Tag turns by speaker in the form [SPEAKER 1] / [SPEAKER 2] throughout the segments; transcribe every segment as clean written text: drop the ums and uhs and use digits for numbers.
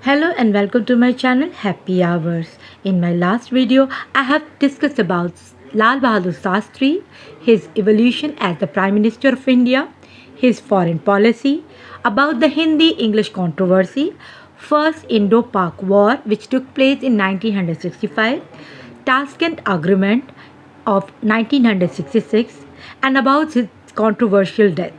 [SPEAKER 1] Hello and welcome to my channel Happy Hours. In my last video, I have discussed about Lal Bahadur Shastri, his evolution as the Prime Minister of India, his foreign policy, about the Hindi-English controversy, first Indo-Pak War which took place in 1965, Tashkent Agreement of 1966, and about his controversial death.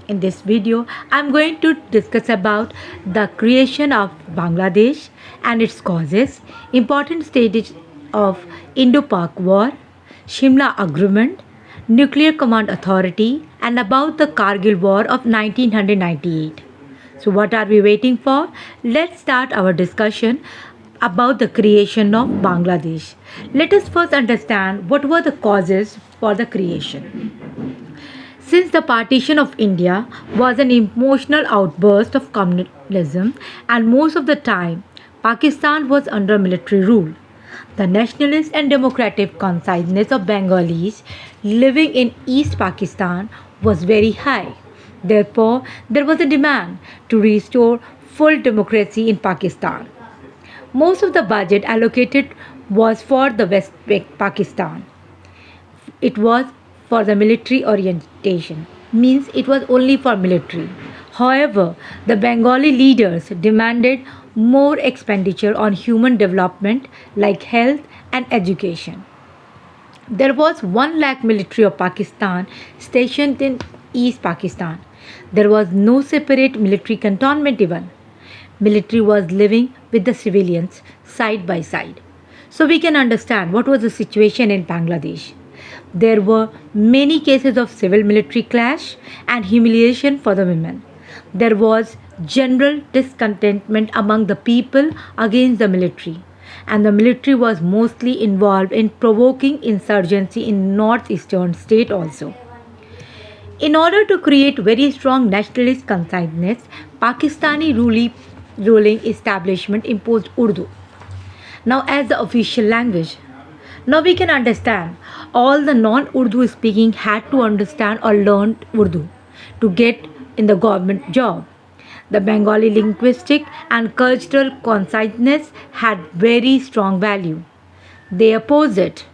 [SPEAKER 1] In this video, I'm going to discuss about the creation of Bangladesh and its causes, important stages of Indo-Pak War, Shimla Agreement, Nuclear Command Authority, and about the Kargil War of 1998. So what are we waiting for? Let's start our discussion about the creation of Bangladesh. Let us first understand what were the causes for the creation. Since the partition of India was an emotional outburst of communalism and most of the time Pakistan was under military rule, the nationalist and democratic consciousness of Bengalis living in East Pakistan was very high. Therefore, there was a demand to restore full democracy in Pakistan. Most of the budget allocated was for the West Pakistan. It was for the military orientation, means it was only for military. However, the Bengali leaders demanded more expenditure on human development like health and education. There was 1 lakh military of Pakistan stationed in East Pakistan. There was no separate military cantonment even. Military was living with the civilians side by side. So we can understand what was the situation in Bangladesh. There were many cases of civil-military clash and humiliation for the women. There was general discontentment among the people against the military, and the military was mostly involved in provoking insurgency in northeastern state also. In order to create very strong nationalist consciousness, Pakistani ruling establishment imposed Urdu now as the official language. Now we can understand all the non-Urdu speaking had to understand or learn Urdu to get in the government job. The Bengali linguistic and cultural consciousness had very strong value. They opposed it.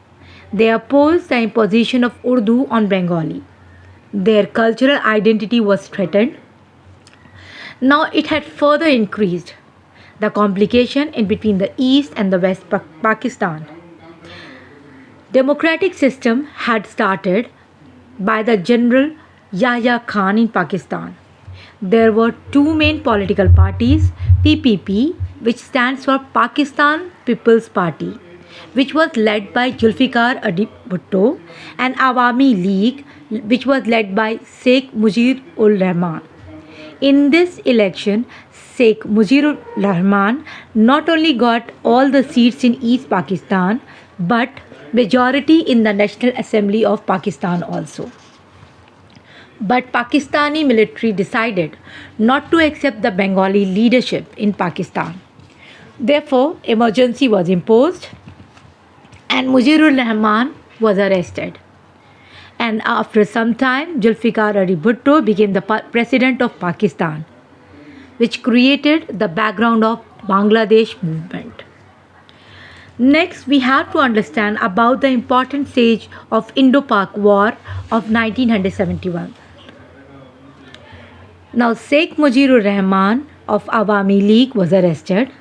[SPEAKER 1] They opposed the imposition of Urdu on Bengali. Their cultural identity was threatened. Now it had further increased the complication in between the East and the West Pakistan. Democratic system had started by the General Yahya Khan in Pakistan. There were 2 main political parties, PPP, which stands for Pakistan People's Party, which was led by Zulfikar Ali Bhutto, and Awami League, which was led by Sheikh Mujibur Rahman. In this election, Sheikh Mujibur Rahman not only got all the seats in East Pakistan, but majority in the National Assembly of Pakistan also. But Pakistani military decided not to accept the Bengali leadership in Pakistan. Therefore, emergency was imposed and Mujibur Rahman was arrested. And after some time, Zulfikar Ali Bhutto became the president of Pakistan, which created the background of Bangladesh movement. Next, we have to understand about the important stage of Indo-Pak War of 1971. Now, Sheikh Mujibur Rahman of Awami League was arrested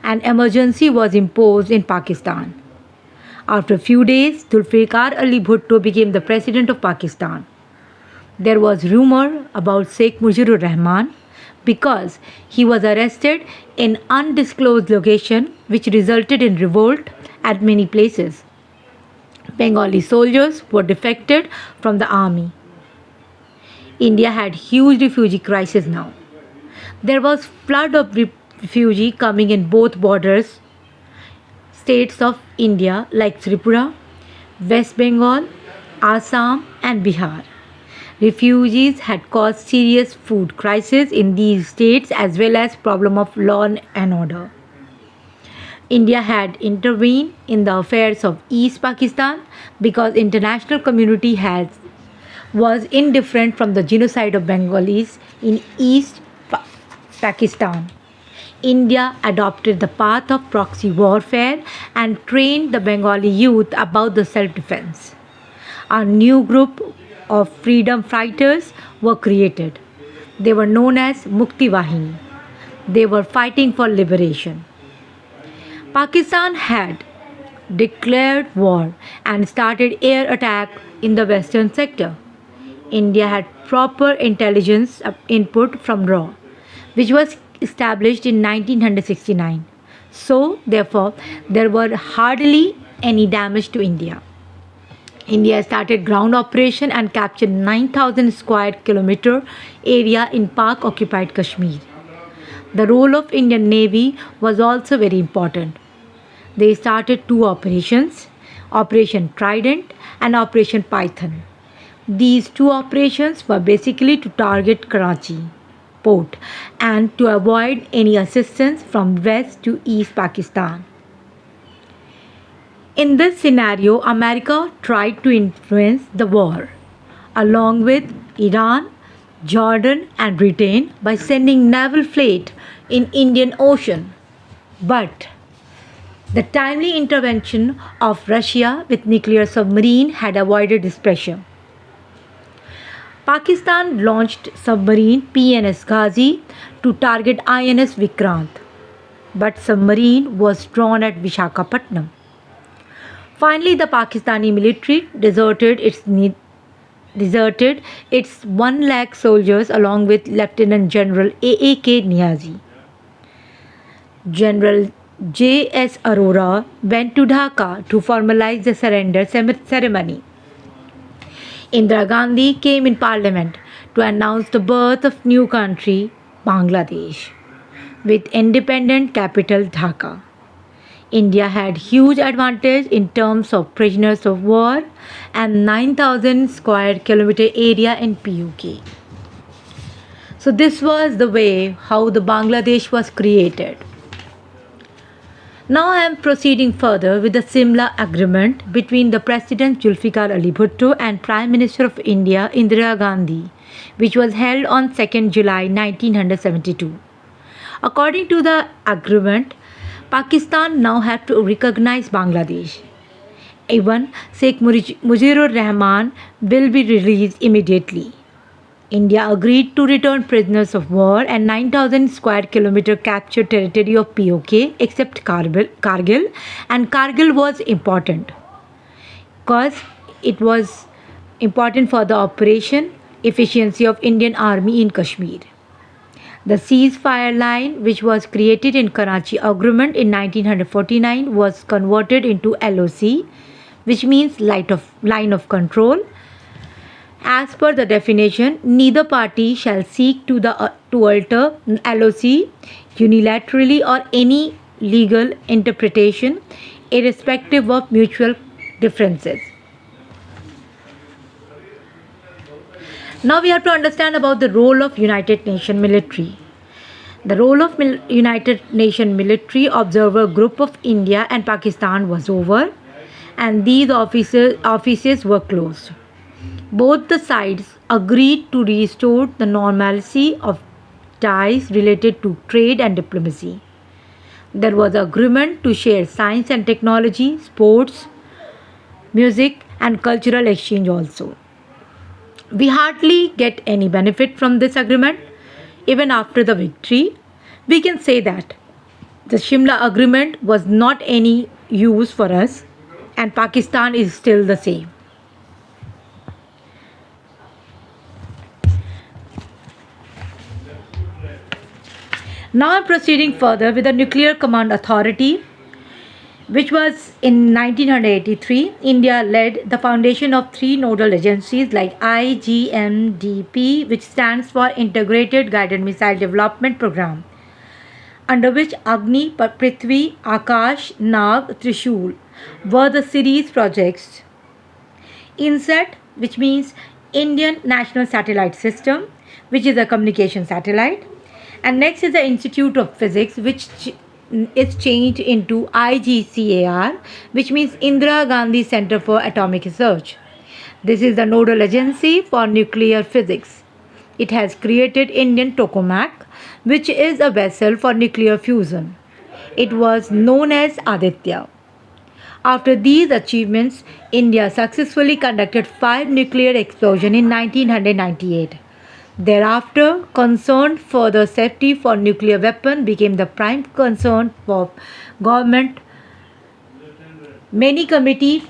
[SPEAKER 1] and emergency was imposed in Pakistan. After a few days, Zulfikar Ali Bhutto became the president of Pakistan. There was rumor about Sheikh Mujibur Rahman because he was arrested in undisclosed location which resulted in revolt at many places. Bengali soldiers were defected from the army. India had huge refugee crisis now. There was flood of refugee coming in both borders states of India like Tripura, West Bengal, Assam and Bihar. Refugees had caused serious food crisis in these states as well as problem of law and order. India had intervened in the affairs of East Pakistan because international community was indifferent from the genocide of Bengalis in East Pakistan. India adopted the path of proxy warfare and trained the Bengali youth about the self defense. A new group of freedom fighters were created. They were known as Mukti Vahini. They were fighting for liberation. Pakistan had declared war and started air attack in the western sector. India had proper intelligence input from RAW, which was established in 1969. So, therefore, there were hardly any damage to India. India started ground operation and captured 9,000 square kilometer area in Pak occupied Kashmir. The role of Indian Navy was also very important. They started two operations, Operation Trident and Operation Python. These two operations were basically to target Karachi port and to avoid any assistance from west to east Pakistan. In this scenario, America tried to influence the war along with Iran, Jordan and Britain by sending naval fleet in Indian Ocean. But the timely intervention of Russia with nuclear submarine had avoided this pressure. Pakistan launched submarine PNS Ghazi to target INS Vikrant, but submarine was drawn at Vishakhapatnam. Finally, the Pakistani military deserted its 1 lakh soldiers along with Lieutenant General A.A.K. Niazi. General J.S. Arora went to Dhaka to formalize the surrender ceremony. Indira Gandhi came in parliament to announce the birth of new country, Bangladesh, with independent capital Dhaka. India had huge advantage in terms of prisoners of war and 9,000 square kilometer area in PUK. So this was the way how the Bangladesh was created. Now I am proceeding further with the Simla Agreement between the President Zulfikar Ali Bhutto and Prime Minister of India Indira Gandhi, which was held on 2nd July 1972. According to the agreement, Pakistan now had to recognize Bangladesh. Even Sheikh Mujibur Rahman will be released immediately. India agreed to return prisoners of war and 9,000 square kilometer captured territory of POK except Kargil, and Kargil was important because it was important for the operation efficiency of Indian Army in Kashmir. The ceasefire line, which was created in Karachi Agreement in 1949, was converted into LOC, which means line of control. As per the definition, neither party shall seek to alter LOC unilaterally or any legal interpretation, irrespective of mutual differences. Now we have to understand about the role of United Nations military. The role of United Nations military observer group of India and Pakistan was over, and these offices were closed. Both the sides agreed to restore the normalcy of ties related to trade and diplomacy. There was agreement to share science and technology, sports, music and cultural exchange also. We hardly get any benefit from this agreement. Even after the victory, we can say that the Shimla Agreement was not any use for us and Pakistan is still the same. Now I am proceeding further with the Nuclear Command Authority, which was in 1983. India led the foundation of three nodal agencies like IGMDP, which stands for Integrated Guided Missile Development Program, under which Agni, Prithvi, Akash, Nag, Trishul were the series projects. INSAT, which means Indian National Satellite System, which is a communication satellite. And next is the Institute of Physics, which is changed into IGCAR, which means Indira Gandhi Center for Atomic Research. This is the nodal agency for nuclear physics. It has created Indian tokamak, which is a vessel for nuclear fusion. It was known as Aditya. After these achievements, India successfully conducted 5 nuclear explosions in 1998. Thereafter, concern for the safety for nuclear weapons became the prime concern for government. Many committees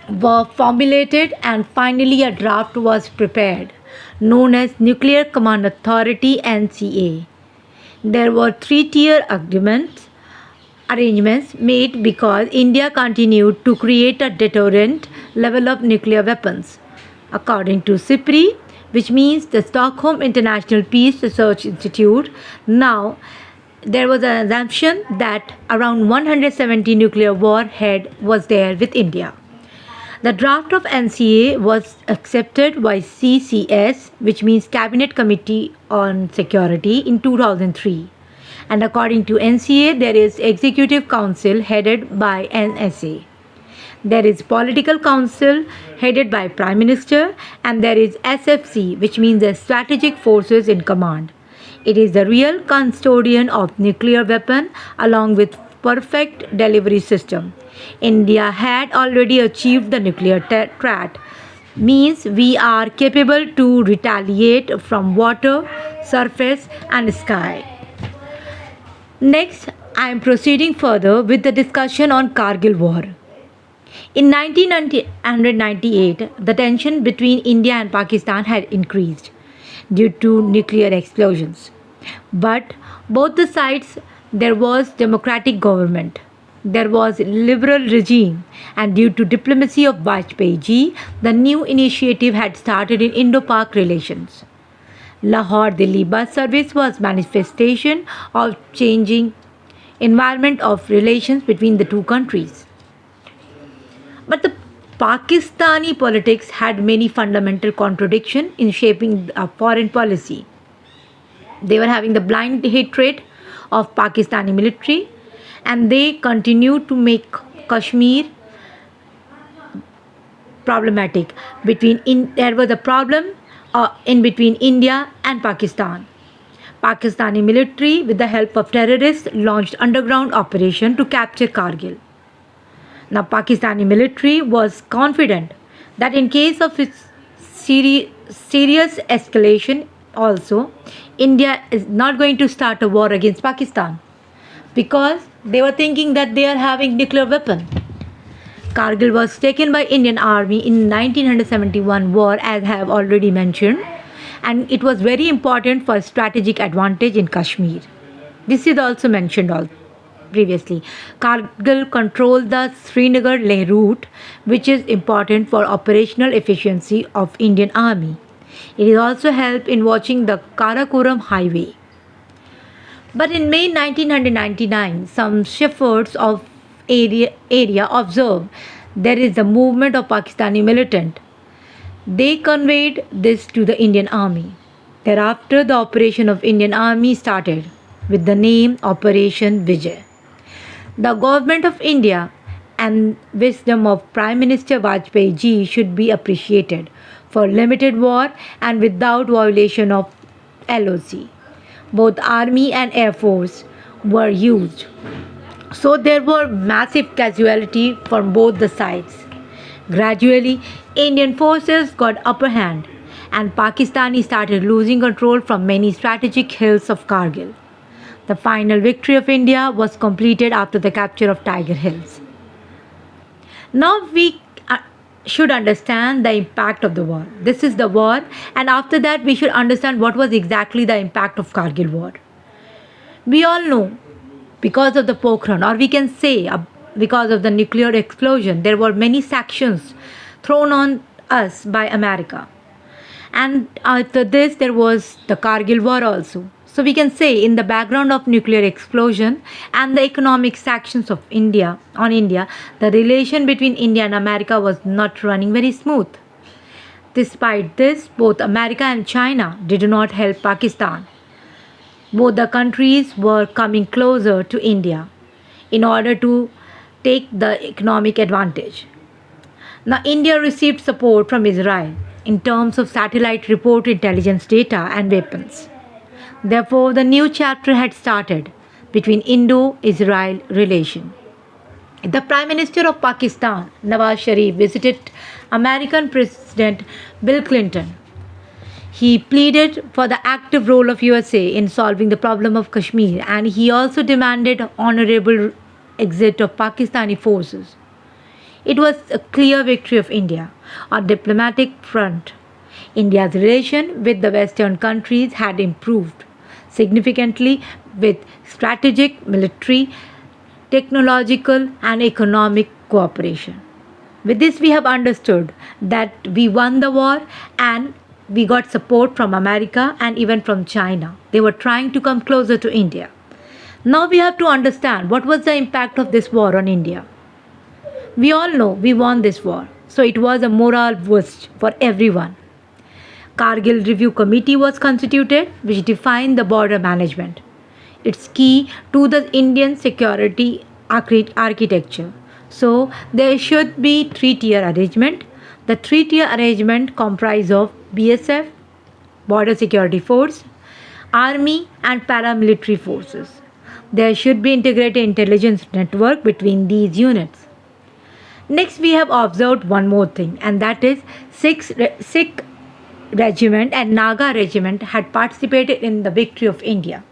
[SPEAKER 1] were formulated and finally a draft was prepared, known as Nuclear Command Authority (NCA). There were three-tier arrangements made because India continued to create a deterrent level of nuclear weapons. According to SIPRI, which means the Stockholm International Peace Research Institute, now there was an assumption that around 170 nuclear warhead was there with India. The draft of NCA was accepted by CCS, which means Cabinet Committee on Security, in 2003. And according to NCA, there is Executive Council headed by NSA. There is Political Council headed by Prime Minister, and there is SFC, which means the Strategic Forces in Command. It is the real custodian of nuclear weapon along with perfect delivery system. India had already achieved the nuclear threat, means we are capable to retaliate from water, surface and sky. Next, I am proceeding further with the discussion on Kargil War. In 1998, the tension between India and Pakistan had increased due to nuclear explosions. But both the sides, there was democratic government, there was liberal regime, and due to diplomacy of Vajpayee ji, the new initiative had started in Indo-Pak relations. Lahore-Delhi bus service was manifestation of changing environment of relations between the two countries. But the Pakistani politics had many fundamental contradictions in shaping foreign policy. They were having the blind hatred of Pakistani military, and they continued to make Kashmir problematic. There was a problem in between India and Pakistan. Pakistani military, with the help of terrorists, launched underground operation to capture Kargil. Now, Pakistani military was confident that in case of its serious escalation, also India is not going to start a war against Pakistan because they were thinking that they are having nuclear weapon. Kargil was taken by Indian Army in 1971 war, as I have already mentioned, and it was very important for strategic advantage in Kashmir. This is also mentioned previously. Kargil controlled the Srinagar-Leh route, which is important for operational efficiency of Indian Army. It is also helped in watching the Karakoram highway. But in May 1999, some shepherds of area observed there is a movement of Pakistani militant. They conveyed this to the Indian Army. Thereafter, the operation of Indian Army started with the name Operation Vijay. The government of India and wisdom of Prime Minister Vajpayee ji should be appreciated for limited war and without violation of LOC. Both Army and Air Force were used. So there were massive casualties from both the sides. Gradually, Indian forces got upper hand and Pakistani started losing control from many strategic hills of Kargil. The final victory of India was completed after the capture of Tiger Hills. Now we should understand the impact of the war. This is the war, and after that we should understand what was exactly the impact of Kargil war. We all know because of the Pokhran, or we can say because of the nuclear explosion, there were many sanctions thrown on us by America. And after this there was the Kargil war also. So we can say in the background of nuclear explosion and the economic sanctions of India, the relation between India and America was not running very smooth. Despite this, both America and China did not help Pakistan. Both the countries were coming closer to India in order to take the economic advantage. Now, India received support from Israel in terms of satellite report intelligence data and weapons. Therefore, the new chapter had started between Indo-Israel relation. The Prime Minister of Pakistan, Nawaz Sharif, visited American President Bill Clinton. He pleaded for the active role of USA in solving the problem of Kashmir, and he also demanded honorable exit of Pakistani forces. It was a clear victory of India. On diplomatic front, India's relation with the Western countries had improved significantly with strategic, military, technological, and economic cooperation. With this, we have understood that we won the war and we got support from America and even from China. They were trying to come closer to India. Now we have to understand what was the impact of this war on India. We all know we won this war, so it was a moral boost for everyone. Kargil Review Committee was constituted, which defined the border management. It's key to the Indian security architecture. So there should be three-tier arrangement. The three-tier arrangement comprise of BSF, Border Security Force, Army and paramilitary forces. There should be integrated intelligence network between these units. Next, we have observed one more thing, and that is Sikh regiment and Naga regiment had participated in the victory of India.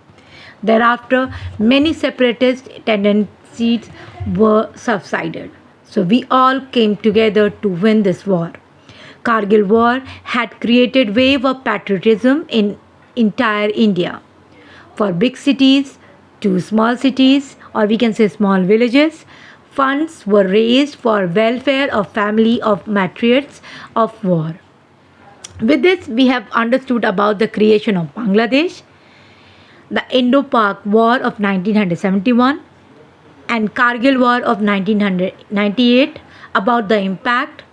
[SPEAKER 1] Thereafter, many separatist tendencies were subsided. So we all came together to win this war. Kargil war had created wave of patriotism in entire India. For big cities to small cities, or we can say small villages, funds were raised for welfare of family of patriots of war. With this, we have understood about the creation of Bangladesh, the Indo-Pak War of 1971, and Kargil War of 1998, about the impact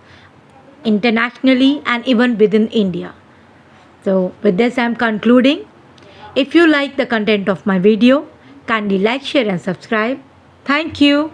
[SPEAKER 1] internationally and even within India. So with this, I am concluding. If you like the content of my video, kindly like, share and subscribe. Thank you.